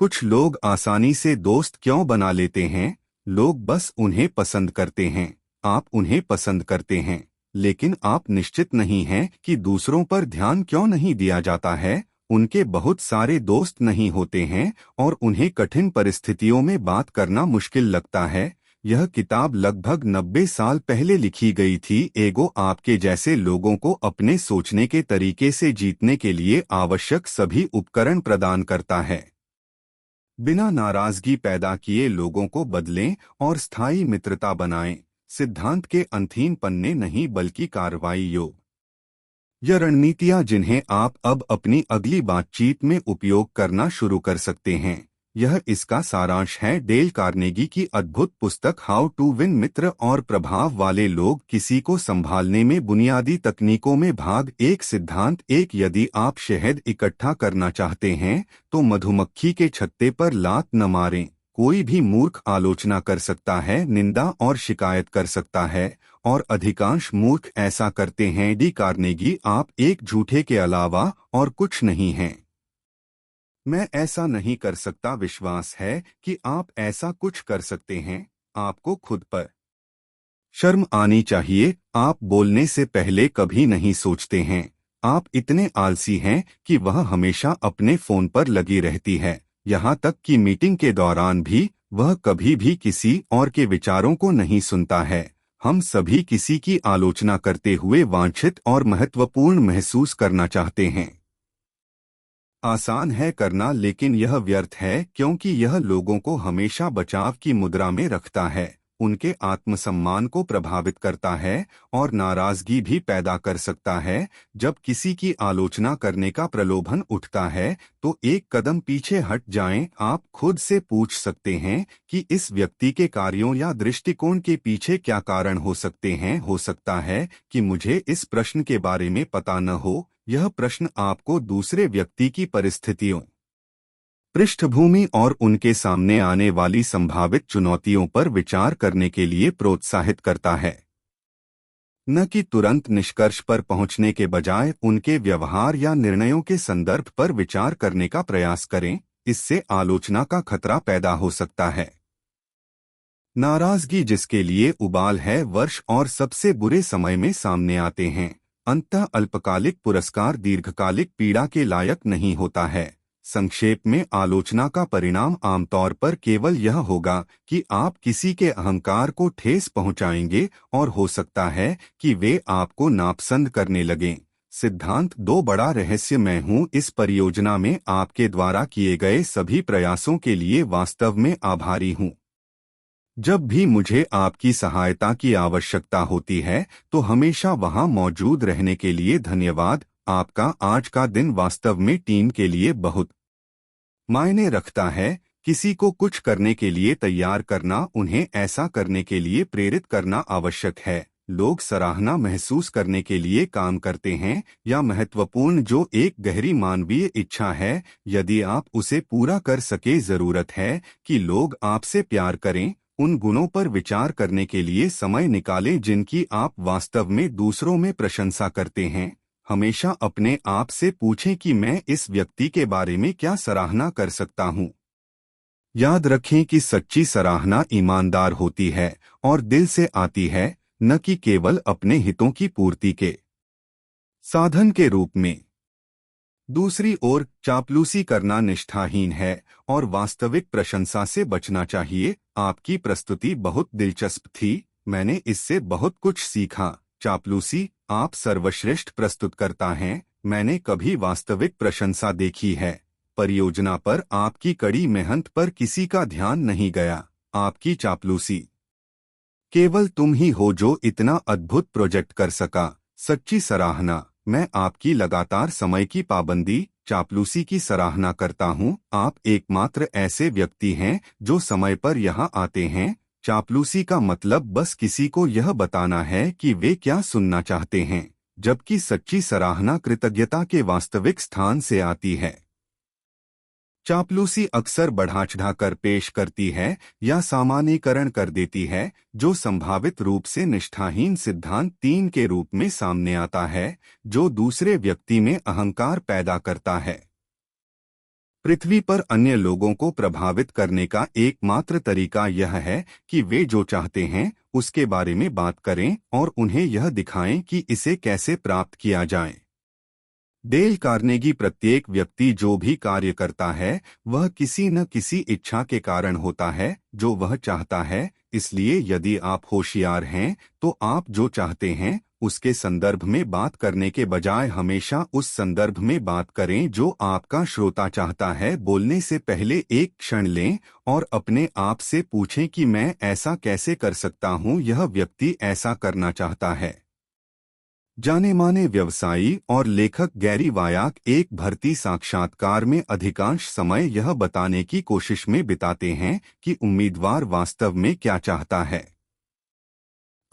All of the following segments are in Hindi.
कुछ लोग आसानी से दोस्त क्यों बना लेते हैं? लोग बस उन्हें पसंद करते हैं। आप उन्हें पसंद करते हैं, लेकिन आप निश्चित नहीं हैं कि दूसरों पर ध्यान क्यों नहीं दिया जाता है। उनके बहुत सारे दोस्त नहीं होते हैं और उन्हें कठिन परिस्थितियों में बात करना मुश्किल लगता है। यह किताब लगभग 90 साल पहले लिखी गई थी। एगो आपके जैसे लोगों को अपने सोचने के तरीके से जीतने के लिए आवश्यक सभी उपकरण प्रदान करता है। बिना नाराजगी पैदा किए लोगों को बदलें और स्थायी मित्रता बनाएं। सिद्धांत के अंतहीन पन्ने नहीं बल्कि कार्रवाई योग। यह रणनीतियां जिन्हें आप अब अपनी अगली बातचीत में उपयोग करना शुरू कर सकते हैं। यह इसका सारांश है। डेल कार्नेगी की अद्भुत पुस्तक हाउ टू विन मित्र और प्रभाव वाले लोग किसी को संभालने में बुनियादी तकनीकों में भाग एक। सिद्धांत एक, यदि आप शहद इकट्ठा करना चाहते हैं तो मधुमक्खी के छत्ते पर लात न मारें। कोई भी मूर्ख आलोचना कर सकता है, निंदा और शिकायत कर सकता है, और अधिकांश मूर्ख ऐसा करते हैं। डी कार्नेगी, आप एक झूठे के अलावा और कुछ नहीं हैं। मैं ऐसा नहीं कर सकता। विश्वास है कि आप ऐसा कुछ कर सकते हैं। आपको खुद पर शर्म आनी चाहिए। आप बोलने से पहले कभी नहीं सोचते हैं। आप इतने आलसी हैं कि वह हमेशा अपने फोन पर लगी रहती है। यहाँ तक कि मीटिंग के दौरान भी वह कभी भी किसी और के विचारों को नहीं सुनता है। हम सभी किसी की आलोचना करते हुए वांछित और महत्वपूर्ण महसूस करना चाहते हैं। आसान है करना, लेकिन यह व्यर्थ है क्योंकि यह लोगों को हमेशा बचाव की मुद्रा में रखता है, उनके आत्मसम्मान को प्रभावित करता है और नाराजगी भी पैदा कर सकता है। जब किसी की आलोचना करने का प्रलोभन उठता है तो एक कदम पीछे हट जाएं। आप खुद से पूछ सकते हैं कि इस व्यक्ति के कार्यों या दृष्टिकोण के पीछे क्या कारण हो सकते हैं। हो सकता है कि मुझे इस प्रश्न के बारे में पता न हो। यह प्रश्न आपको दूसरे व्यक्ति की परिस्थितियों, पृष्ठभूमि और उनके सामने आने वाली संभावित चुनौतियों पर विचार करने के लिए प्रोत्साहित करता है, न कि तुरंत निष्कर्ष पर पहुंचने के बजाय उनके व्यवहार या निर्णयों के संदर्भ पर विचार करने का प्रयास करें। इससे आलोचना का खतरा पैदा हो सकता है। नाराजगी जिसके लिए उबाल है वर्ष और सबसे बुरे समय में सामने आते हैं। अंततः अल्पकालिक पुरस्कार दीर्घकालिक पीड़ा के लायक नहीं होता है। संक्षेप में, आलोचना का परिणाम आमतौर पर केवल यह होगा कि आप किसी के अहंकार को ठेस पहुंचाएंगे और हो सकता है कि वे आपको नापसंद करने लगें। सिद्धांत दो, बड़ा रहस्य। मैं हूं इस परियोजना में आपके द्वारा किए गए सभी प्रयासों के लिए वास्तव में आभारी हूं। जब भी मुझे आपकी सहायता की आवश्यकता होती है तो हमेशा वहां मौजूद रहने के लिए धन्यवाद। आपका आज का दिन वास्तव में टीम के लिए बहुत मायने रखता है। किसी को कुछ करने के लिए तैयार करना, उन्हें ऐसा करने के लिए प्रेरित करना आवश्यक है। लोग सराहना महसूस करने के लिए काम करते हैं या महत्वपूर्ण जो एक गहरी मानवीय इच्छा है, यदि आप उसे पूरा कर सके। जरूरत है कि लोग आपसे प्यार करें। उन गुणों पर विचार करने के लिए समय निकालें जिनकी आप वास्तव में दूसरों में प्रशंसा करते हैं। हमेशा अपने आप से पूछें कि मैं इस व्यक्ति के बारे में क्या सराहना कर सकता हूँ। याद रखें कि सच्ची सराहना ईमानदार होती है और दिल से आती है, न कि केवल अपने हितों की पूर्ति के साधन के रूप में। दूसरी ओर, चापलूसी करना निष्ठाहीन है और वास्तविक प्रशंसा से बचना चाहिए। आपकी प्रस्तुति बहुत दिलचस्प थी। मैंने इससे बहुत कुछ सीखा। चापलूसी, आप सर्वश्रेष्ठ प्रस्तुतकर्ता हैं। मैंने कभी वास्तविक प्रशंसा देखी है। परियोजना पर आपकी कड़ी मेहनत पर किसी का ध्यान नहीं गया। आपकी चापलूसी, केवल तुम ही हो जो इतना अद्भुत प्रोजेक्ट कर सका। सच्ची सराहना, मैं आपकी लगातार समय की पाबंदी, चापलूसी की सराहना करता हूँ। आप एकमात्र ऐसे व्यक्ति हैं जो समय पर यहाँ आते हैं। चापलूसी का मतलब बस किसी को यह बताना है कि वे क्या सुनना चाहते हैं, जबकि सच्ची सराहना कृतज्ञता के वास्तविक स्थान से आती है। चापलूसी अक्सर बढ़ा-चढ़ा कर पेश करती है या सामान्यीकरण कर देती है, जो संभावित रूप से निष्ठाहीन। सिद्धांत 3 के रूप में सामने आता है, जो दूसरे व्यक्ति में अहंकार पैदा करता है। पृथ्वी पर अन्य लोगों को प्रभावित करने का एकमात्र तरीका यह है कि वे जो चाहते हैं उसके बारे में बात करें और उन्हें यह दिखाएं कि इसे कैसे प्राप्त किया जाए। डेल कार्नेगी प्रत्येक व्यक्ति जो भी कार्य करता है वह किसी न किसी इच्छा के कारण होता है जो वह चाहता है। इसलिए यदि आप होशियार हैं तो आप जो चाहते हैं उसके संदर्भ में बात करने के बजाय हमेशा उस संदर्भ में बात करें जो आपका श्रोता चाहता है। बोलने से पहले एक क्षण लें और अपने आप से पूछें कि मैं ऐसा कैसे कर सकता हूं, यह व्यक्ति ऐसा करना चाहता है। जाने माने व्यवसायी और लेखक गैरी वायाक एक भर्ती साक्षात्कार में अधिकांश समय यह बताने की कोशिश में बिताते हैं कि उम्मीदवार वास्तव में क्या चाहता है।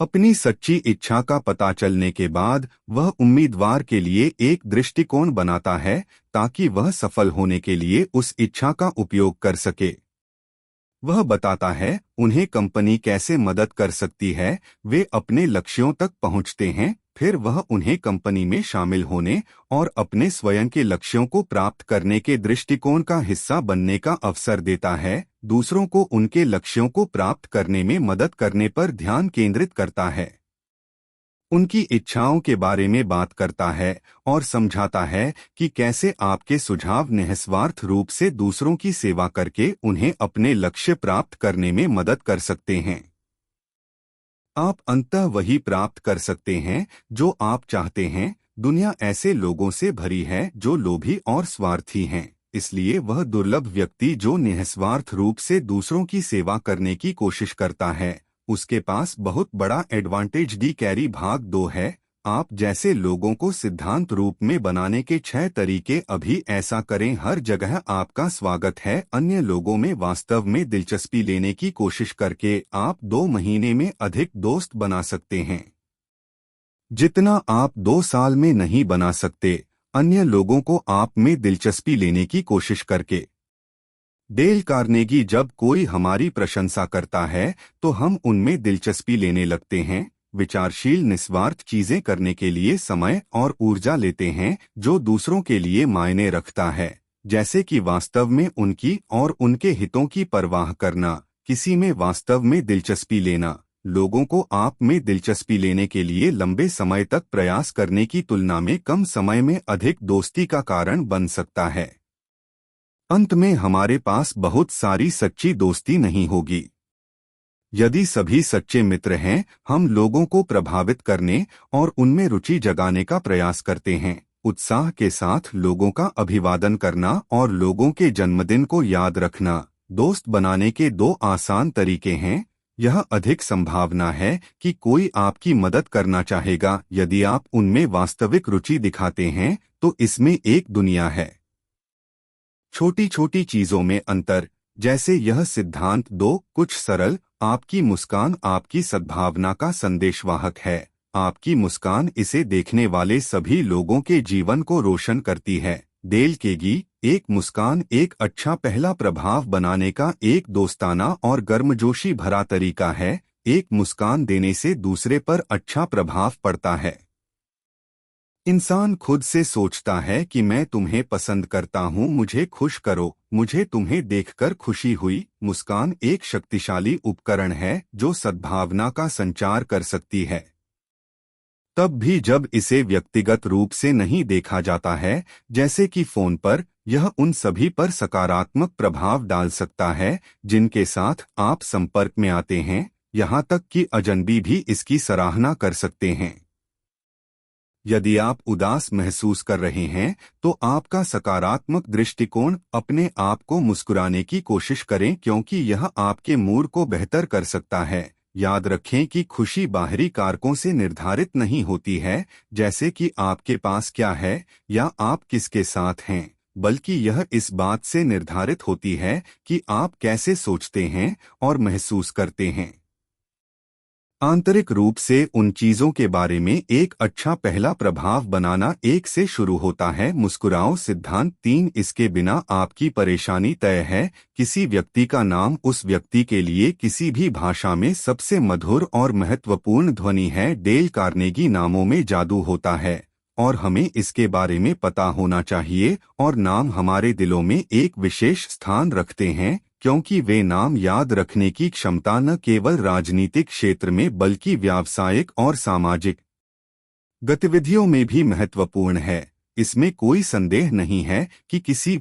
अपनी सच्ची इच्छा का पता चलने के बाद वह उम्मीदवार के लिए एक दृष्टिकोण बनाता है ताकि वह सफल होने के लिए उस इच्छा का उपयोग कर सके। वह बताता है उन्हें कंपनी कैसे मदद कर सकती है, वे अपने लक्ष्यों तक पहुंचते हैं, फिर वह उन्हें कंपनी में शामिल होने और अपने स्वयं के लक्ष्यों को प्राप्त करने के दृष्टिकोण का हिस्सा बनने का अवसर देता है। दूसरों को उनके लक्ष्यों को प्राप्त करने में मदद करने पर ध्यान केंद्रित करता है, उनकी इच्छाओं के बारे में बात करता है और समझाता है कि कैसे आपके सुझाव निस्वार्थ रूप से दूसरों की सेवा करके उन्हें अपने लक्ष्य प्राप्त करने में मदद कर सकते हैं। आप अंततः वही प्राप्त कर सकते हैं जो आप चाहते हैं। दुनिया ऐसे लोगों से भरी है जो लोभी और स्वार्थी हैं, इसलिए वह दुर्लभ व्यक्ति जो निस्वार्थ रूप से दूसरों की सेवा करने की कोशिश करता है उसके पास बहुत बड़ा एडवांटेज। डी कैरी भाग 2 है। आप जैसे लोगों को सिद्धांत रूप में बनाने के 6 तरीके। अभी ऐसा करें। हर जगह आपका स्वागत है। अन्य लोगों में वास्तव में दिलचस्पी लेने की कोशिश करके आप 2 महीने में अधिक दोस्त बना सकते हैं जितना आप 2 साल में नहीं बना सकते अन्य लोगों को आप में दिलचस्पी लेने की कोशिश करके। डेल कार्नेगी जब कोई हमारी प्रशंसा करता है तो हम उनमें दिलचस्पी लेने लगते हैं। विचारशील निस्वार्थ चीजें करने के लिए समय और ऊर्जा लेते हैं जो दूसरों के लिए मायने रखता है, जैसे कि वास्तव में उनकी और उनके हितों की परवाह करना, किसी में वास्तव में दिलचस्पी लेना। लोगों को आप में दिलचस्पी लेने के लिए लंबे समय तक प्रयास करने की तुलना में कम समय में अधिक दोस्ती का कारण बन सकता है। अंत में हमारे पास बहुत सारी सच्ची दोस्ती नहीं होगी। यदि सभी सच्चे मित्र हैं, हम लोगों को प्रभावित करने और उनमें रुचि जगाने का प्रयास करते हैं, उत्साह के साथ लोगों का अभिवादन करना और लोगों के जन्मदिन को याद रखना। दोस्त बनाने के 2 आसान तरीके हैं। यह अधिक संभावना है कि कोई आपकी मदद करना चाहेगा यदि आप उनमें वास्तविक रुचि दिखाते हैं, तो इसमें एक दुनिया है। छोटी छोटी चीजों में अंतर, जैसे यह सिद्धांत 2 कुछ सरल। आपकी मुस्कान आपकी सद्भावना का संदेशवाहक है। आपकी मुस्कान इसे देखने वाले सभी लोगों के जीवन को रोशन करती है। डेल केगी, एक मुस्कान एक अच्छा पहला प्रभाव बनाने का एक दोस्ताना और गर्मजोशी भरा तरीका है। एक मुस्कान देने से दूसरे पर अच्छा प्रभाव पड़ता है। इंसान खुद से सोचता है कि मैं तुम्हें पसंद करता हूँ, मुझे खुश करो, मुझे तुम्हें देखकर खुशी हुई। मुस्कान एक शक्तिशाली उपकरण है जो सद्भावना का संचार कर सकती है, तब भी जब इसे व्यक्तिगत रूप से नहीं देखा जाता है, जैसे कि फोन पर। यह उन सभी पर सकारात्मक प्रभाव डाल सकता है जिनके साथ आप संपर्क में आते हैं, यहाँ तक कि अजनबी भी इसकी सराहना कर सकते हैं। यदि आप उदास महसूस कर रहे हैं तो आपका सकारात्मक दृष्टिकोण, अपने आप को मुस्कुराने की कोशिश करें क्योंकि यह आपके मूड को बेहतर कर सकता है। याद रखें कि खुशी बाहरी कारकों से निर्धारित नहीं होती है, जैसे कि आपके पास क्या है या आप किसके साथ हैं, बल्कि यह इस बात से निर्धारित होती है कि आप कैसे सोचते हैं और महसूस करते हैं। आंतरिक रूप से उन चीजों के बारे में एक अच्छा पहला प्रभाव बनाना एक से शुरू होता है। मुस्कुराओ सिद्धांत 3, इसके बिना आपकी परेशानी तय है। किसी व्यक्ति का नाम उस व्यक्ति के लिए किसी भी भाषा में सबसे मधुर और महत्वपूर्ण ध्वनि है। डेल कार्नेगी, नामों में जादू होता है और हमें इसके बारे में पता होना चाहिए। और नाम हमारे दिलों में एक विशेष स्थान रखते हैं, क्योंकि वे नाम याद रखने की क्षमता न केवल राजनीतिक क्षेत्र में बल्कि व्यावसायिक और सामाजिक गतिविधियों में भी महत्वपूर्ण है। इसमें कोई संदेह नहीं है कि किसी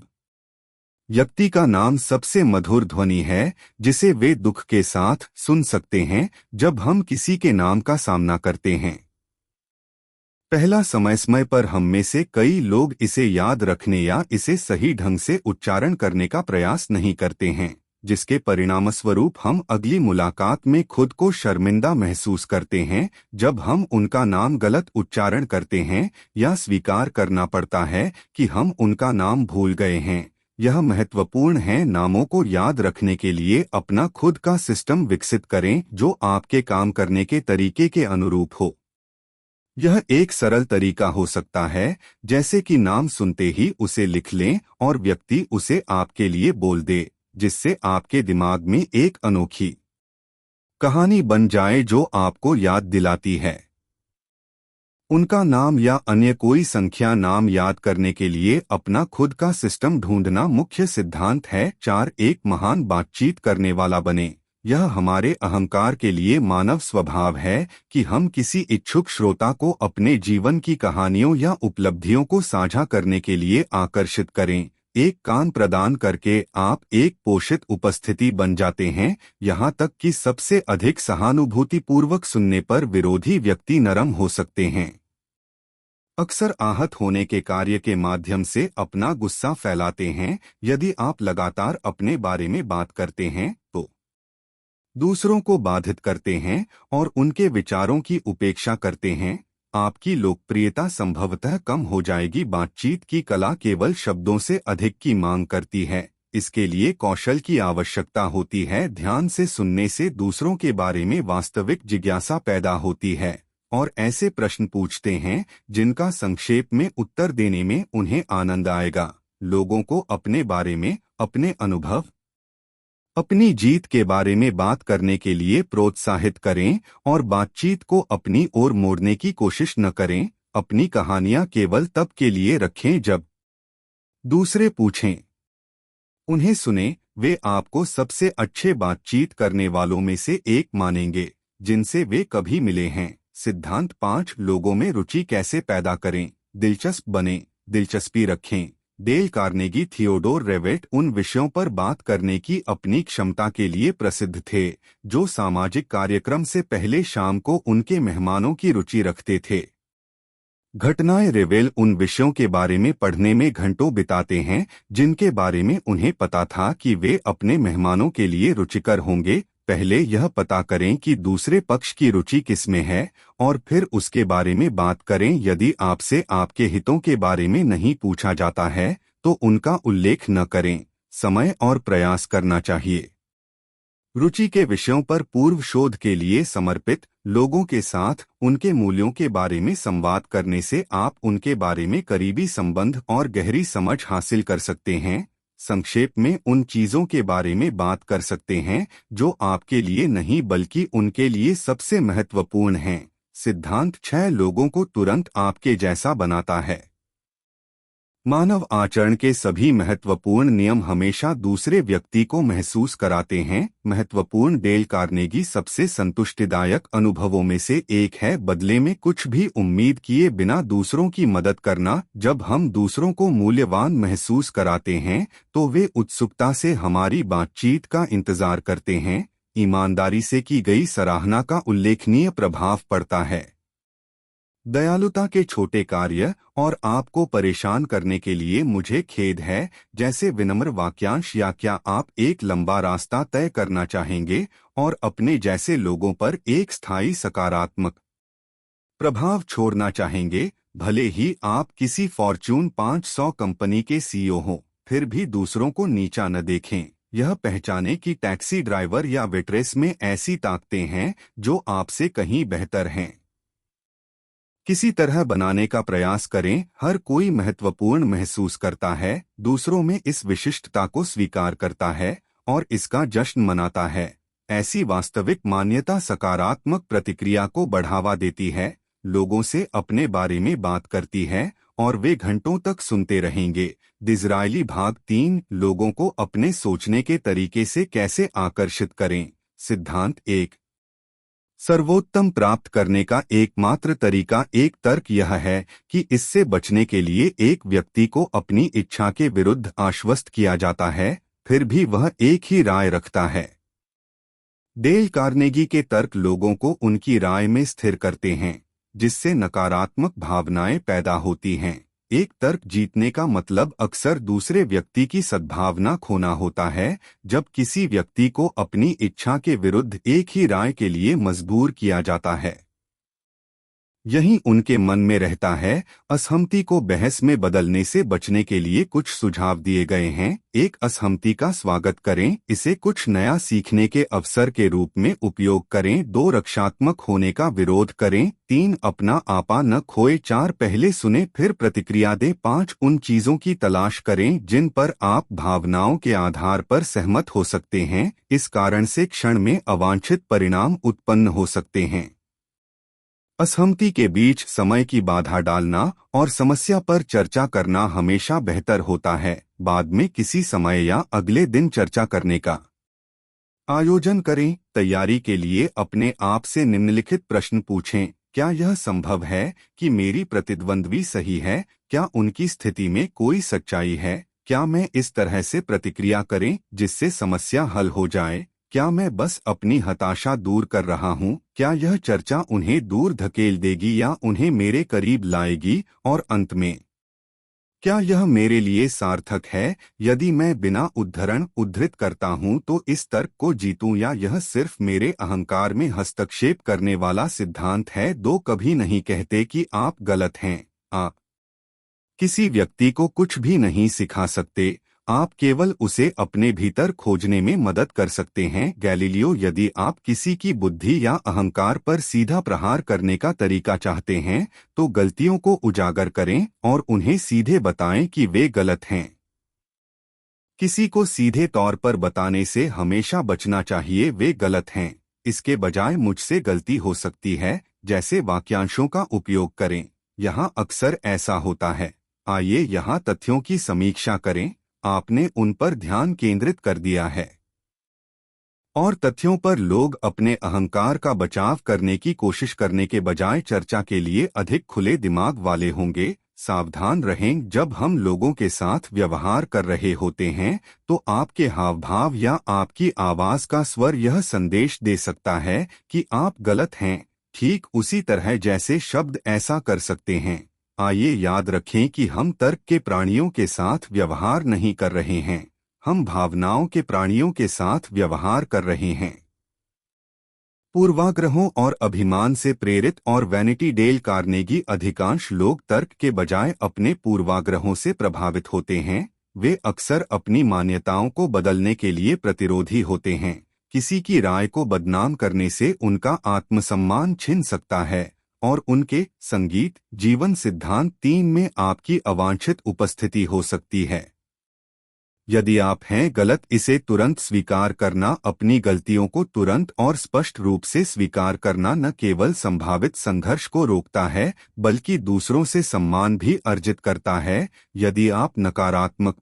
व्यक्ति का नाम सबसे मधुर ध्वनि है जिसे वे दुख के साथ सुन सकते हैं जब हम किसी के नाम का सामना करते हैं। पहला समय पर हम में से कई लोग इसे याद रखने या इसे सही ढंग से उच्चारण करने का प्रयास नहीं करते हैं, जिसके परिणामस्वरूप हम अगली मुलाकात में खुद को शर्मिंदा महसूस करते हैं जब हम उनका नाम गलत उच्चारण करते हैं या स्वीकार करना पड़ता है कि हम उनका नाम भूल गए हैं। यह महत्वपूर्ण है नामों को याद रखने के लिए अपना खुद का सिस्टम विकसित करें जो आपके काम करने के तरीके के अनुरूप हो। यह एक सरल तरीका हो सकता है, जैसे कि नाम सुनते ही उसे लिख लें और व्यक्ति उसे आपके लिए बोल दे, जिससे आपके दिमाग में एक अनोखी कहानी बन जाए जो आपको याद दिलाती है उनका नाम या अन्य कोई संख्या। नाम याद करने के लिए अपना खुद का सिस्टम ढूंढना मुख्य सिद्धांत है। 4 एक महान बातचीत करने वाला बने। यह हमारे अहंकार के लिए मानव स्वभाव है कि हम किसी इच्छुक श्रोता को अपने जीवन की कहानियों या उपलब्धियों को साझा करने के लिए आकर्षित करें। एक कान प्रदान करके आप एक पोषित उपस्थिति बन जाते हैं, यहाँ तक कि सबसे अधिक सहानुभूतिपूर्वक सुनने पर विरोधी व्यक्ति नरम हो सकते हैं। अक्सर आहत होने के कार्य के माध्यम से अपना गुस्सा फैलाते हैं। यदि आप लगातार अपने बारे में बात करते हैं तो दूसरों को बाधित करते हैं और उनके विचारों की उपेक्षा करते हैं, आपकी लोकप्रियता संभवतः कम हो जाएगी। बातचीत की कला केवल शब्दों से अधिक की मांग करती है। इसके लिए कौशल की आवश्यकता होती है। ध्यान से सुनने से दूसरों के बारे में वास्तविक जिज्ञासा पैदा होती है और ऐसे प्रश्न पूछते हैं जिनका संक्षेप में उत्तर देने में उन्हें आनंद आएगा। लोगों को अपने बारे में, अपने अनुभव, अपनी जीत के बारे में बात करने के लिए प्रोत्साहित करें और बातचीत को अपनी ओर मोड़ने की कोशिश न करें। अपनी कहानियां केवल तब के लिए रखें जब दूसरे पूछें। उन्हें सुने। वे आपको सबसे अच्छे बातचीत करने वालों में से एक मानेंगे जिनसे वे कभी मिले हैं। सिद्धांत 5 लोगों में रुचि कैसे पैदा करें। दिलचस्प बने, दिलचस्पी रखें। डेल कार्नेगी थियोडोर रेवेट उन विषयों पर बात करने की अपनी क्षमता के लिए प्रसिद्ध थे जो सामाजिक कार्यक्रम से पहले शाम को उनके मेहमानों की रुचि रखते थे। घटनाएं रेवेल उन विषयों के बारे में पढ़ने में घंटों बिताते हैं जिनके बारे में उन्हें पता था कि वे अपने मेहमानों के लिए रुचिकर होंगे। पहले यह पता करें कि दूसरे पक्ष की रुचि किसमें है और फिर उसके बारे में बात करें। यदि आपसे आपके हितों के बारे में नहीं पूछा जाता है तो उनका उल्लेख न करें। समय और प्रयास करना चाहिए। रुचि के विषयों पर पूर्व शोध के लिए समर्पित लोगों के साथ उनके मूल्यों के बारे में संवाद करने से आप उनके बारे में करीबी संबंध और गहरी समझ हासिल कर सकते हैं। संक्षेप में उन चीजों के बारे में बात कर सकते हैं जो आपके लिए नहीं बल्कि उनके लिए सबसे महत्वपूर्ण हैं। सिद्धांत 6 लोगों को तुरंत आपके जैसा बनाता है। मानव आचरण के सभी महत्वपूर्ण नियम हमेशा दूसरे व्यक्ति को महसूस कराते हैं। महत्वपूर्ण डेल कार्नेगी सबसे संतुष्टिदायक अनुभवों में से एक है बदले में कुछ भी उम्मीद किए बिना दूसरों की मदद करना। जब हम दूसरों को मूल्यवान महसूस कराते हैं तो वे उत्सुकता से हमारी बातचीत का इंतजार करते हैं। ईमानदारी से की गई सराहना का उल्लेखनीय प्रभाव पड़ता है। दयालुता के छोटे कार्य और आपको परेशान करने के लिए मुझे खेद है जैसे विनम्र वाक्यांश या क्या आप एक लंबा रास्ता तय करना चाहेंगे और अपने जैसे लोगों पर एक स्थायी सकारात्मक प्रभाव छोड़ना चाहेंगे। भले ही आप किसी फॉर्च्यून 500 कंपनी के सीईओ हों, फिर भी दूसरों को नीचा न देखें। यह पहचानें कि टैक्सी ड्राइवर या वेट्रेस में ऐसी ताकतें हैं जो आपसे कहीं बेहतर हैं। किसी तरह बनाने का प्रयास करें। हर कोई महत्वपूर्ण महसूस करता है, दूसरों में इस विशिष्टता को स्वीकार करता है और इसका जश्न मनाता है। ऐसी वास्तविक मान्यता सकारात्मक प्रतिक्रिया को बढ़ावा देती है। लोगों से अपने बारे में बात करती है और वे घंटों तक सुनते रहेंगे। डिज़रायली भाग 3, लोगों को अपने सोचने के तरीके से कैसे आकर्षित करें। सिद्धांत 1, सर्वोत्तम प्राप्त करने का एकमात्र तरीका एक तर्क यह है कि इससे बचने के लिए एक व्यक्ति को अपनी इच्छा के विरुद्ध आश्वस्त किया जाता है, फिर भी वह एक ही राय रखता है। डेल कार्नेगी के तर्क लोगों को उनकी राय में स्थिर करते हैं, जिससे नकारात्मक भावनाएं पैदा होती हैं। एक तर्क जीतने का मतलब अक्सर दूसरे व्यक्ति की सद्भावना खोना होता है। जब किसी व्यक्ति को अपनी इच्छा के विरुद्ध एक ही राय के लिए मजबूर किया जाता है, यही उनके मन में रहता है। असहमति को बहस में बदलने से बचने के लिए कुछ सुझाव दिए गए हैं। एक, असहमति का स्वागत करें, इसे कुछ नया सीखने के अवसर के रूप में उपयोग करें। 2, रक्षात्मक होने का विरोध करें। 3, अपना आपा न खोए। 4, पहले सुने फिर प्रतिक्रिया दें। 5, उन चीजों की तलाश करें जिन पर आप भावनाओं के आधार पर सहमत हो सकते हैं, इस कारण से क्षण में अवांछित परिणाम उत्पन्न हो सकते हैं। असहमति के बीच समय की बाधा डालना और समस्या पर चर्चा करना हमेशा बेहतर होता है। बाद में किसी समय या अगले दिन चर्चा करने का आयोजन करें। तैयारी के लिए अपने आप से निम्नलिखित प्रश्न पूछें। क्या यह संभव है कि मेरी प्रतिद्वंद्वी सही है? क्या उनकी स्थिति में कोई सच्चाई है? क्या मैं इस तरह से प्रतिक्रिया करें जिससे समस्या हल हो जाए? क्या मैं बस अपनी हताशा दूर कर रहा हूँ? क्या यह चर्चा उन्हें दूर धकेल देगी या उन्हें मेरे करीब लाएगी? और अंत में, क्या यह मेरे लिए सार्थक है? यदि मैं बिना उद्धृत करता हूँ तो इस तर्क को जीतूं या यह सिर्फ मेरे अहंकार में हस्तक्षेप करने वाला सिद्धांत है? 2, कभी नहीं कहते कि आप गलत हैं। आप किसी व्यक्ति को कुछ भी नहीं सिखा सकते, आप केवल उसे अपने भीतर खोजने में मदद कर सकते हैं। गैलीलियो, यदि आप किसी की बुद्धि या अहंकार पर सीधा प्रहार करने का तरीका चाहते हैं तो गलतियों को उजागर करें और उन्हें सीधे बताएं कि वे गलत हैं। किसी को सीधे तौर पर बताने से हमेशा बचना चाहिए, वे गलत हैं। इसके बजाय मुझसे गलती हो सकती है जैसे वाक्यांशों का उपयोग करें। यहाँ अक्सर ऐसा होता है। आइए यहाँ तथ्यों की समीक्षा करें। आपने उन पर ध्यान केंद्रित कर दिया है और तथ्यों पर लोग अपने अहंकार का बचाव करने की कोशिश करने के बजाय चर्चा के लिए अधिक खुले दिमाग वाले होंगे। सावधान रहें, जब हम लोगों के साथ व्यवहार कर रहे होते हैं तो आपके हाव भाव या आपकी आवाज का स्वर यह संदेश दे सकता है कि आप गलत हैं, ठीक उसी तरह जैसे शब्द ऐसा कर सकते हैं। आइए याद रखें कि हम तर्क के प्राणियों के साथ व्यवहार नहीं कर रहे हैं, हम भावनाओं के प्राणियों के साथ व्यवहार कर रहे हैं। पूर्वाग्रहों और अभिमान से प्रेरित और वैनिटी, डेल कार्नेगी, अधिकांश लोग तर्क के बजाय अपने पूर्वाग्रहों से प्रभावित होते हैं। वे अक्सर अपनी मान्यताओं को बदलने के लिए प्रतिरोधी होते हैं। किसी की राय को बदनाम करने से उनका आत्मसम्मान छिन सकता है और उनके संगीत जीवन सिद्धांत 3 में आपकी अवांछित उपस्थिति हो सकती है। यदि आप हैं गलत, इसे तुरंत स्वीकार करना, अपनी गलतियों को तुरंत और स्पष्ट रूप से स्वीकार करना न केवल संभावित संघर्ष को रोकता है बल्कि दूसरों से सम्मान भी अर्जित करता है। यदि आप नकारात्मक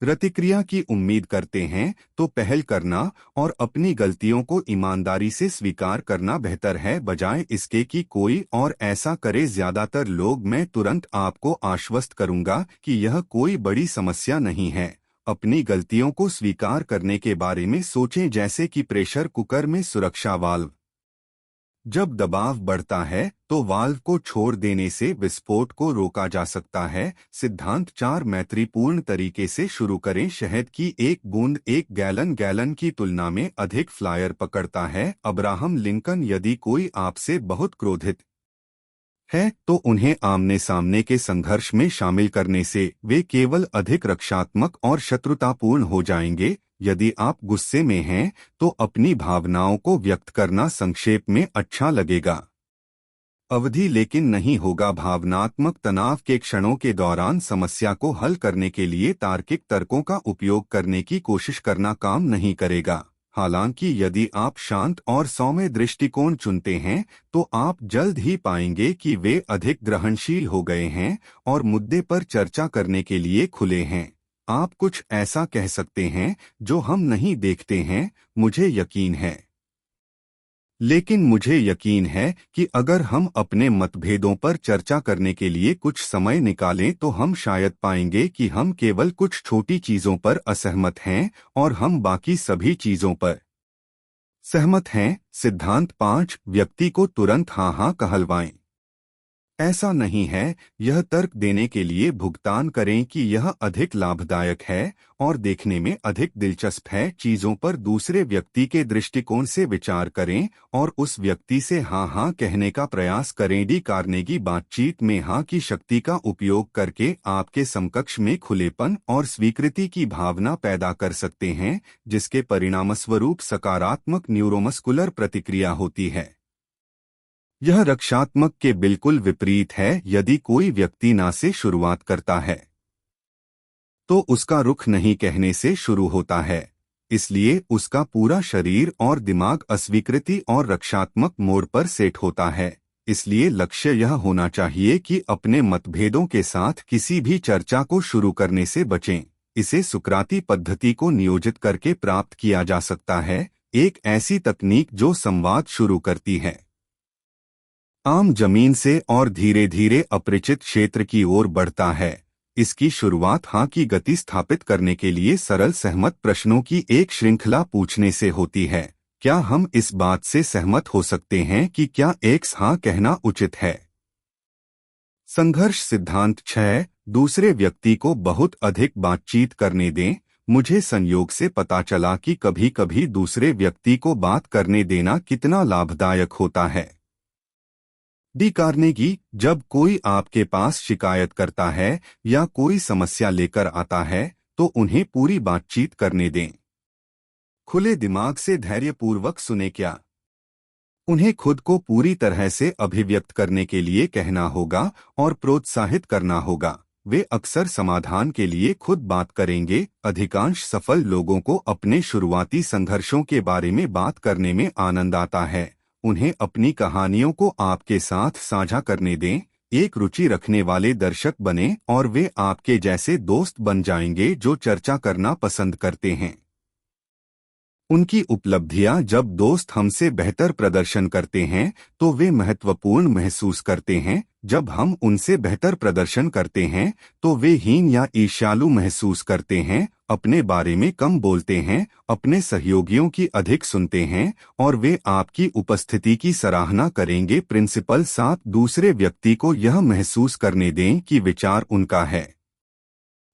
प्रतिक्रिया की उम्मीद करते हैं तो पहल करना और अपनी गलतियों को ईमानदारी से स्वीकार करना बेहतर है बजाय इसके कि कोई और ऐसा करे। ज्यादातर लोग, मैं तुरंत आपको आश्वस्त करूंगा कि यह कोई बड़ी समस्या नहीं है। अपनी गलतियों को स्वीकार करने के बारे में सोचें जैसे कि प्रेशर कुकर में सुरक्षा वाल्व। जब दबाव बढ़ता है तो वाल्व को छोड़ देने से विस्फोट को रोका जा सकता है। सिद्धांत 4, मैत्रीपूर्ण तरीके से शुरू करें। शहद की एक बूंद 1 गैलन की तुलना में अधिक फ्लायर पकड़ता है। अब्राहम लिंकन, यदि कोई आपसे बहुत क्रोधित है तो उन्हें आमने सामने के संघर्ष में शामिल करने से वे केवल अधिक रक्षात्मक और शत्रुतापूर्ण हो जाएंगे। यदि आप गुस्से में हैं तो अपनी भावनाओं को व्यक्त करना संक्षेप में अच्छा लगेगा, अवधि लेकिन नहीं होगा। भावनात्मक तनाव के क्षणों के दौरान समस्या को हल करने के लिए तार्किक तर्कों का उपयोग करने की कोशिश करना काम नहीं करेगा। हालांकि यदि आप शांत और सौम्य दृष्टिकोण चुनते हैं तो आप जल्द ही पाएंगे कि वे अधिक ग्रहणशील हो गए हैं और मुद्दे पर चर्चा करने के लिए खुले हैं। आप कुछ ऐसा कह सकते हैं जो हम नहीं देखते हैं, मुझे यकीन है। लेकिन मुझे यकीन है कि अगर हम अपने मतभेदों पर चर्चा करने के लिए कुछ समय निकालें तो हम शायद पाएंगे कि हम केवल कुछ छोटी चीजों पर असहमत हैं और हम बाकी सभी चीजों पर सहमत हैं। सिद्धांत 5, व्यक्ति को तुरंत हाँ हाँ कहलवाएं। ऐसा नहीं है, यह तर्क देने के लिए भुगतान करें कि यह अधिक लाभदायक है और देखने में अधिक दिलचस्प है। चीजों पर दूसरे व्यक्ति के दृष्टिकोण से विचार करें और उस व्यक्ति से हाँ हाँ कहने का प्रयास करें। डी कार्नेगी बातचीत में हाँ की शक्ति का उपयोग करके आपके समकक्ष में खुलेपन और स्वीकृति की भावना पैदा कर सकते हैं, जिसके परिणामस्वरूप सकारात्मक न्यूरोमस्कुलर प्रतिक्रिया होती है। यह रक्षात्मक के बिल्कुल विपरीत है। यदि कोई व्यक्ति ना से शुरुआत करता है तो उसका रुख नहीं कहने से शुरू होता है, इसलिए उसका पूरा शरीर और दिमाग अस्वीकृति और रक्षात्मक मोड पर सेट होता है। इसलिए लक्ष्य यह होना चाहिए कि अपने मतभेदों के साथ किसी भी चर्चा को शुरू करने से बचें। इसे सुकराती पद्धति को नियोजित करके प्राप्त किया जा सकता है, एक ऐसी तकनीक जो संवाद शुरू करती है आम जमीन से और धीरे धीरे अपरिचित क्षेत्र की ओर बढ़ता है। इसकी शुरुआत हाँ की गति स्थापित करने के लिए सरल सहमत प्रश्नों की एक श्रृंखला पूछने से होती है। क्या हम इस बात से सहमत हो सकते हैं कि क्या एक्स हाँ कहना उचित है? संघर्ष सिद्धांत 6, दूसरे व्यक्ति को बहुत अधिक बातचीत करने दें। मुझे संयोग से पता चला कि कभी कभी दूसरे व्यक्ति को बात करने देना कितना लाभदायक होता है। डी कार्नेगी, जब कोई आपके पास शिकायत करता है या कोई समस्या लेकर आता है तो उन्हें पूरी बातचीत करने दें। खुले दिमाग से धैर्यपूर्वक सुने। क्या उन्हें खुद को पूरी तरह से अभिव्यक्त करने के लिए कहना होगा और प्रोत्साहित करना होगा। वे अक्सर समाधान के लिए खुद बात करेंगे। अधिकांश सफल लोगों को अपने शुरुआती संघर्षों के बारे में बात करने में आनंद आता है। उन्हें अपनी कहानियों को आपके साथ साझा करने दें। एक रुचि रखने वाले दर्शक बने और वे आपके जैसे दोस्त बन जाएंगे जो चर्चा करना पसंद करते हैं। उनकी उपलब्धियां, जब दोस्त हमसे बेहतर प्रदर्शन करते हैं तो वे महत्वपूर्ण महसूस करते हैं। जब हम उनसे बेहतर प्रदर्शन करते हैं तो वे हीन या ईर्ष्यालु महसूस करते हैं, अपने बारे में कम बोलते हैं, अपने सहयोगियों की अधिक सुनते हैं और वे आपकी उपस्थिति की सराहना करेंगे। प्रिंसिपल 7, दूसरे व्यक्ति को यह महसूस करने दें कि विचार उनका है।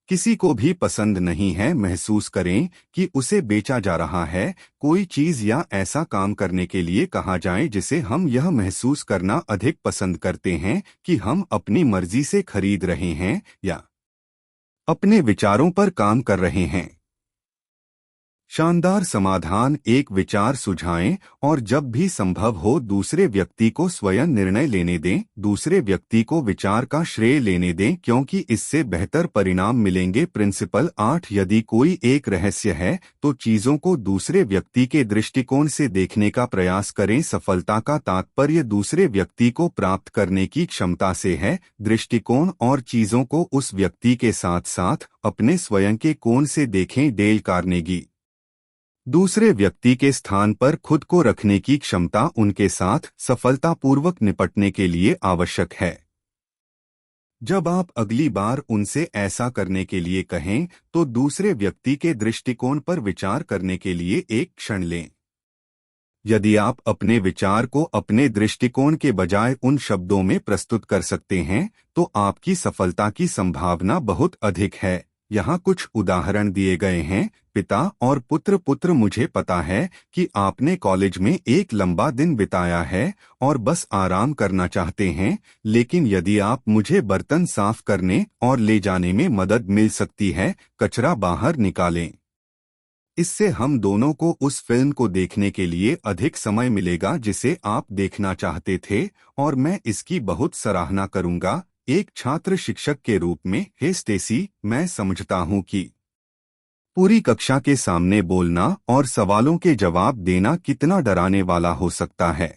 किसी को भी पसंद नहीं है महसूस करें कि उसे बेचा जा रहा है। कोई चीज या ऐसा काम करने के लिए कहा जाए जिसे हम यह महसूस करना अधिक पसंद करते हैं कि हम अपनी मर्जी से खरीद रहे हैं या अपने विचारों पर काम कर रहे हैं। शानदार समाधान, एक विचार सुझाएं और जब भी संभव हो दूसरे व्यक्ति को स्वयं निर्णय लेने दें। दूसरे व्यक्ति को विचार का श्रेय लेने दें क्योंकि इससे बेहतर परिणाम मिलेंगे। प्रिंसिपल 8, यदि कोई एक रहस्य है तो चीजों को दूसरे व्यक्ति के दृष्टिकोण से देखने का प्रयास करें। सफलता का तात्पर्य दूसरे व्यक्ति को प्राप्त करने की क्षमता से है। दृष्टिकोण और चीजों को उस व्यक्ति के साथ साथ अपने स्वयं के कोण से देखें। डेल कार्नेगी, दूसरे व्यक्ति के स्थान पर खुद को रखने की क्षमता उनके साथ सफलतापूर्वक निपटने के लिए आवश्यक है। जब आप अगली बार उनसे ऐसा करने के लिए कहें तो दूसरे व्यक्ति के दृष्टिकोण पर विचार करने के लिए एक क्षण लें। यदि आप अपने विचार को अपने दृष्टिकोण के बजाय उन शब्दों में प्रस्तुत कर सकते हैं तो आपकी सफलता की संभावना बहुत अधिक है। यहाँ कुछ उदाहरण दिए गए हैं। पिता और पुत्र, मुझे पता है कि आपने कॉलेज में एक लंबा दिन बिताया है और बस आराम करना चाहते हैं, लेकिन यदि आप मुझे बर्तन साफ करने और ले जाने में मदद मिल सकती है, कचरा बाहर निकालें। इससे हम दोनों को उस फिल्म को देखने के लिए अधिक समय मिलेगा जिसे आप देखना चाहते थे और मैं इसकी बहुत सराहना करूंगा। एक छात्र शिक्षक के रूप में, हे स्टेसी, मैं समझता हूं कि पूरी कक्षा के सामने बोलना और सवालों के जवाब देना कितना डराने वाला हो सकता है।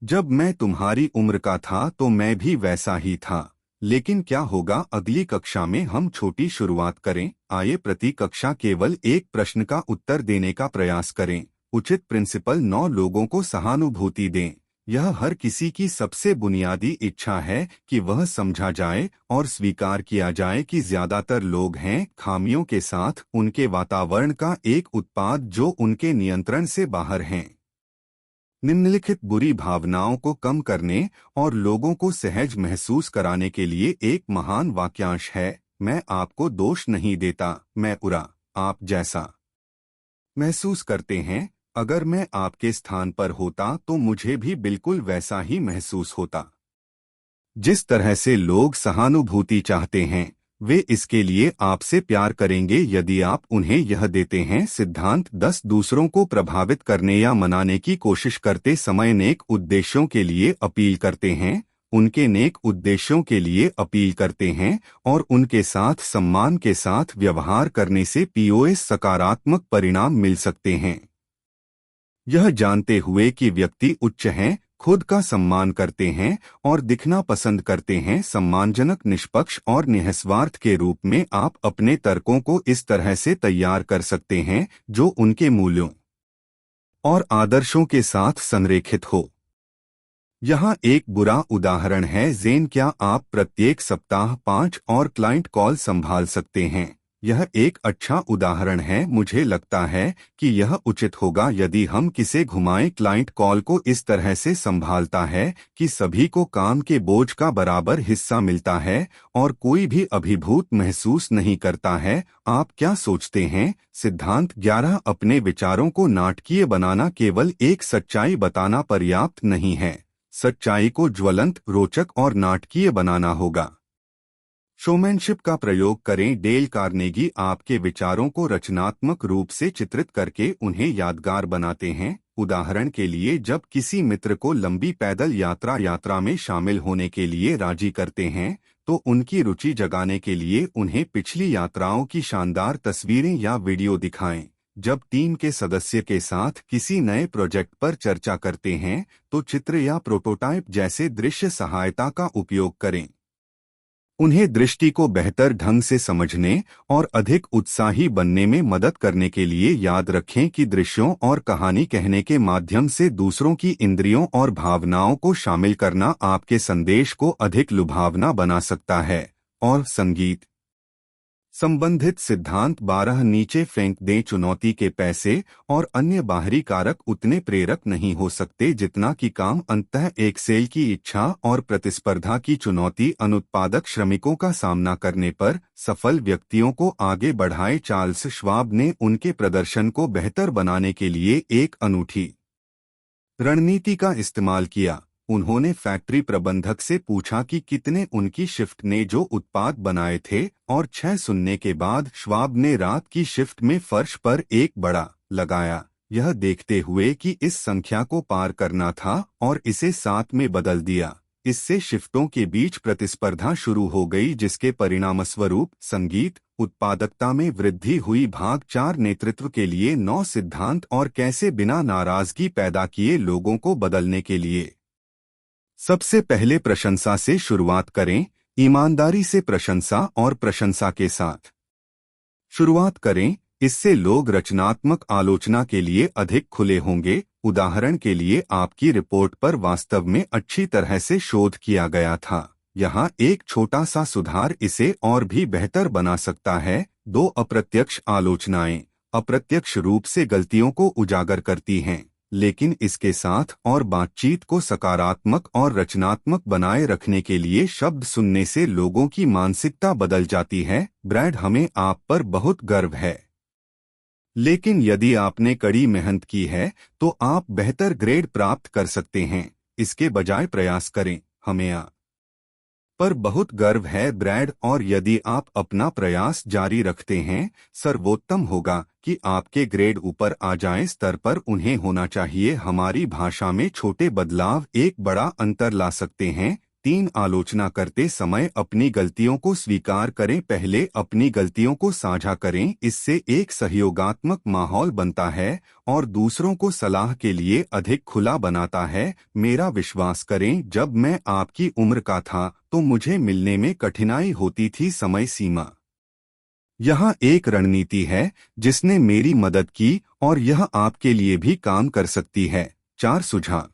जब मैं तुम्हारी उम्र का था तो मैं भी वैसा ही था। लेकिन क्या होगा अगली कक्षा में हम छोटी शुरुआत करें। आइए प्रति कक्षा केवल एक प्रश्न का उत्तर देने का प्रयास करें। उचित प्रिंसिपल 9 लोगों को सहानुभूति दें। यह हर किसी की सबसे बुनियादी इच्छा है कि वह समझा जाए और स्वीकार किया जाए कि ज्यादातर लोग हैं खामियों के साथ उनके वातावरण का एक उत्पाद जो उनके नियंत्रण से बाहर हैं। निम्नलिखित बुरी भावनाओं को कम करने और लोगों को सहज महसूस कराने के लिए एक महान वाक्यांश है। मैं आपको दोष नहीं देता, मैं उरा आप जैसा महसूस करते हैं। अगर मैं आपके स्थान पर होता तो मुझे भी बिल्कुल वैसा ही महसूस होता। जिस तरह से लोग सहानुभूति चाहते हैं वे इसके लिए आपसे प्यार करेंगे यदि आप उन्हें यह देते हैं। सिद्धांत 10 दूसरों को प्रभावित करने या मनाने की कोशिश करते समय नेक उद्देश्यों के लिए अपील करते हैं, उनके नेक उद्देश्यों के लिए अपील करते हैं और उनके साथ सम्मान के साथ व्यवहार करने से पीओएस सकारात्मक परिणाम मिल सकते हैं। यह जानते हुए कि व्यक्ति उच्च हैं, खुद का सम्मान करते हैं और दिखना पसंद करते हैं सम्मानजनक, निष्पक्ष और निस्वार्थ के रूप में, आप अपने तर्कों को इस तरह से तैयार कर सकते हैं जो उनके मूल्यों और आदर्शों के साथ संरेखित हो। यहाँ एक बुरा उदाहरण है ज़ेन। क्या आप प्रत्येक सप्ताह 5 और क्लाइंट कॉल संभाल सकते हैं? यह एक अच्छा उदाहरण है। मुझे लगता है कि यह उचित होगा यदि हम किसे घुमाएं। क्लाइंट कॉल को इस तरह से संभालता है कि सभी को काम के बोझ का बराबर हिस्सा मिलता है और कोई भी अभिभूत महसूस नहीं करता है। आप क्या सोचते हैं? सिद्धांत 11 अपने विचारों को नाटकीय बनाना केवल एक सच्चाई बताना पर्याप्त नहीं है। सच्चाई को ज्वलंत, रोचक और नाटकीय बनाना होगा। शोमैनशिप का प्रयोग करें। डेल कार्नेगी आपके विचारों को रचनात्मक रूप से चित्रित करके उन्हें यादगार बनाते हैं। उदाहरण के लिए, जब किसी मित्र को लंबी पैदल यात्रा में शामिल होने के लिए राजी करते हैं तो उनकी रुचि जगाने के लिए उन्हें पिछली यात्राओं की शानदार तस्वीरें या वीडियो दिखाएं। जब टीम के सदस्य के साथ किसी नए प्रोजेक्ट पर चर्चा करते हैं तो चित्र या प्रोटोटाइप जैसे दृश्य सहायता का उपयोग करें। उन्हें दृष्टि को बेहतर ढंग से समझने और अधिक उत्साही बनने में मदद करने के लिए याद रखें कि दृश्यों और कहानी कहने के माध्यम से दूसरों की इंद्रियों और भावनाओं को शामिल करना आपके संदेश को अधिक लुभावना बना सकता है। और संगीत संबंधित सिद्धांत 12 नीचे फेंक दें। चुनौती के पैसे और अन्य बाहरी कारक उतने प्रेरक नहीं हो सकते जितना कि काम। अंततः एक सेल की इच्छा और प्रतिस्पर्धा की चुनौती अनुत्पादक श्रमिकों का सामना करने पर सफल व्यक्तियों को आगे बढ़ाए। चार्ल्स श्वाब ने उनके प्रदर्शन को बेहतर बनाने के लिए एक अनूठी रणनीति का इस्तेमाल किया। उन्होंने फैक्ट्री प्रबंधक से पूछा कि कितने उनकी शिफ्ट ने जो उत्पाद बनाए थे और 6 सुनने के बाद श्वाब ने रात की शिफ्ट में फर्श पर एक बड़ा लगाया, यह देखते हुए कि इस संख्या को पार करना था और इसे 7 में बदल दिया। इससे शिफ्टों के बीच प्रतिस्पर्धा शुरू हो गई जिसके परिणामस्वरूप संगीत उत्पादकता में वृद्धि हुई। भाग 4 नेतृत्व के लिए 9 सिद्धांत और कैसे बिना नाराजगी पैदा किए लोगों को बदलने के लिए। सबसे पहले प्रशंसा से शुरुआत करें। ईमानदारी से प्रशंसा और प्रशंसा के साथ शुरुआत करें। इससे लोग रचनात्मक आलोचना के लिए अधिक खुले होंगे। उदाहरण के लिए, आपकी रिपोर्ट पर वास्तव में अच्छी तरह से शोध किया गया था। यहाँ एक छोटा सा सुधार इसे और भी बेहतर बना सकता है। 2 अप्रत्यक्ष आलोचनाएं अप्रत्यक्ष रूप से गलतियों को उजागर करती हैं, लेकिन इसके साथ और बातचीत को सकारात्मक और रचनात्मक बनाए रखने के लिए शब्द सुनने से लोगों की मानसिकता बदल जाती है। ब्रैड, हमें आप पर बहुत गर्व है, लेकिन यदि आपने कड़ी मेहनत की है तो आप बेहतर ग्रेड प्राप्त कर सकते हैं। इसके बजाय प्रयास करें। हमें आप पर बहुत गर्व है, ब्रैड, और यदि आप अपना प्रयास जारी रखते हैं सर्वोत्तम होगा कि आपके ग्रेड ऊपर आ जाएं। स्तर पर उन्हें होना चाहिए। हमारी भाषा में छोटे बदलाव एक बड़ा अंतर ला सकते हैं। 3 आलोचना करते समय अपनी गलतियों को स्वीकार करें। पहले अपनी गलतियों को साझा करें, इससे एक सहयोगात्मक माहौल बनता है और दूसरों को सलाह के लिए अधिक खुला बनाता है। मेरा विश्वास करें, जब मैं आपकी उम्र का था तो मुझे मिलने में कठिनाई होती थी। समय सीमा यहाँ एक रणनीति है जिसने मेरी मदद की और यह आपके लिए भी काम कर सकती है। 4 सुझाव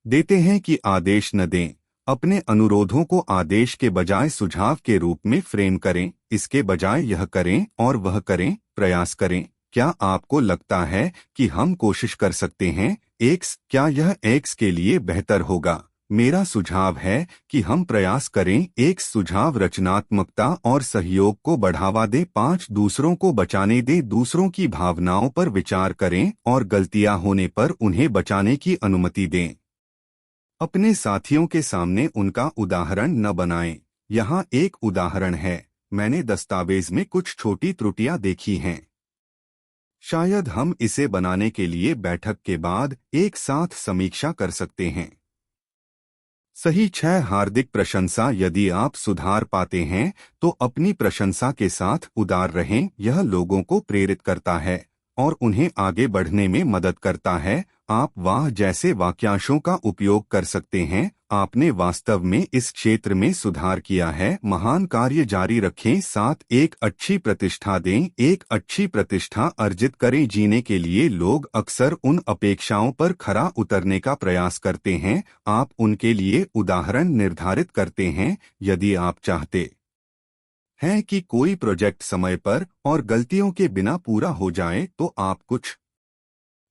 देते हैं कि आदेश न दें। अपने अनुरोधों को आदेश के बजाय सुझाव के रूप में फ्रेम करें। इसके बजाय यह करें और वह करें, प्रयास करें। क्या आपको लगता है कि हम कोशिश कर सकते हैं? एक्स, क्या यह एक्स के लिए बेहतर होगा? मेरा सुझाव है कि हम प्रयास करें। एक सुझाव रचनात्मकता और सहयोग को बढ़ावा दे। 5 दूसरों को बचाने दे। दूसरों की भावनाओं पर विचार करें और गलतियां होने पर उन्हें बचाने की अनुमति दें। अपने साथियों के सामने उनका उदाहरण न बनाएं। यहाँ एक उदाहरण है। मैंने दस्तावेज में कुछ छोटी त्रुटियां देखी हैं। शायद हम इसे बनाने के लिए बैठक के बाद एक साथ समीक्षा कर सकते हैं। सही 6 हार्दिक प्रशंसा। यदि आप सुधार पाते हैं तो अपनी प्रशंसा के साथ उदार रहें। यह लोगों को प्रेरित करता है और उन्हें आगे बढ़ने में मदद करता है। आप वाह जैसे वाक्यांशों का उपयोग कर सकते हैं। आपने वास्तव में इस क्षेत्र में सुधार किया है। महान कार्य जारी रखें। 7 एक अच्छी प्रतिष्ठा दें। एक अच्छी प्रतिष्ठा अर्जित करें। जीने के लिए लोग अक्सर उन अपेक्षाओं पर खरा उतरने का प्रयास करते हैं। आप उनके लिए उदाहरण निर्धारित करते हैं। यदि आप चाहते हैं कि कोई प्रोजेक्ट समय पर और गलतियों के बिना पूरा हो जाए तो आप कुछ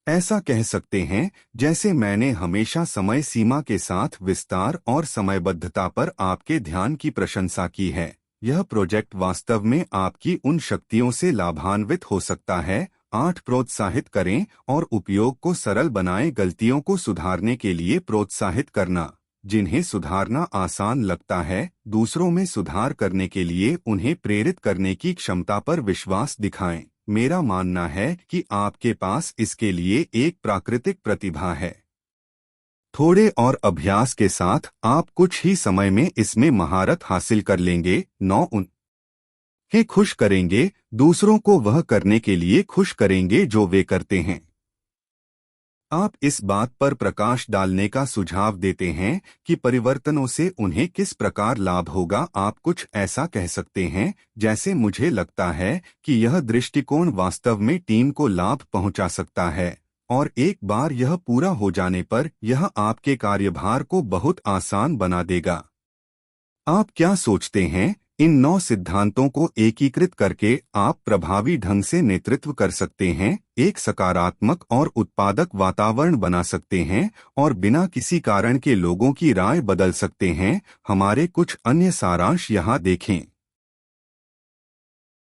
ऐसा कह सकते हैं जैसे, मैंने हमेशा समय सीमा के साथ विस्तार और समयबद्धता पर आपके ध्यान की प्रशंसा की है। यह प्रोजेक्ट वास्तव में आपकी उन शक्तियों से लाभान्वित हो सकता है। 8 प्रोत्साहित करें और उपयोग को सरल बनाएं। गलतियों को सुधारने के लिए प्रोत्साहित करना। जिन्हें सुधारना आसान लगता है, दूसरों में सुधार करने के लिए उन्हें प्रेरित करने की क्षमता पर विश्वास दिखाएं। मेरा मानना है कि आपके पास इसके लिए एक प्राकृतिक प्रतिभा है। थोड़े और अभ्यास के साथ आप कुछ ही समय में इसमें महारत हासिल कर लेंगे। 9 उन्हें खुश करेंगे। दूसरों को वह करने के लिए खुश करेंगे जो वे करते हैं। आप इस बात पर प्रकाश डालने का सुझाव देते हैं कि परिवर्तनों से उन्हें किस प्रकार लाभ होगा। आप कुछ ऐसा कह सकते हैं जैसे, मुझे लगता है कि यह दृष्टिकोण वास्तव में टीम को लाभ पहुंचा सकता है और एक बार यह पूरा हो जाने पर यह आपके कार्यभार को बहुत आसान बना देगा। आप क्या सोचते हैं? इन 9 सिद्धांतों को एकीकृत करके आप प्रभावी ढंग से नेतृत्व कर सकते हैं, एक सकारात्मक और उत्पादक वातावरण बना सकते हैं और बिना किसी कारण के लोगों की राय बदल सकते हैं। हमारे कुछ अन्य सारांश यहाँ देखें।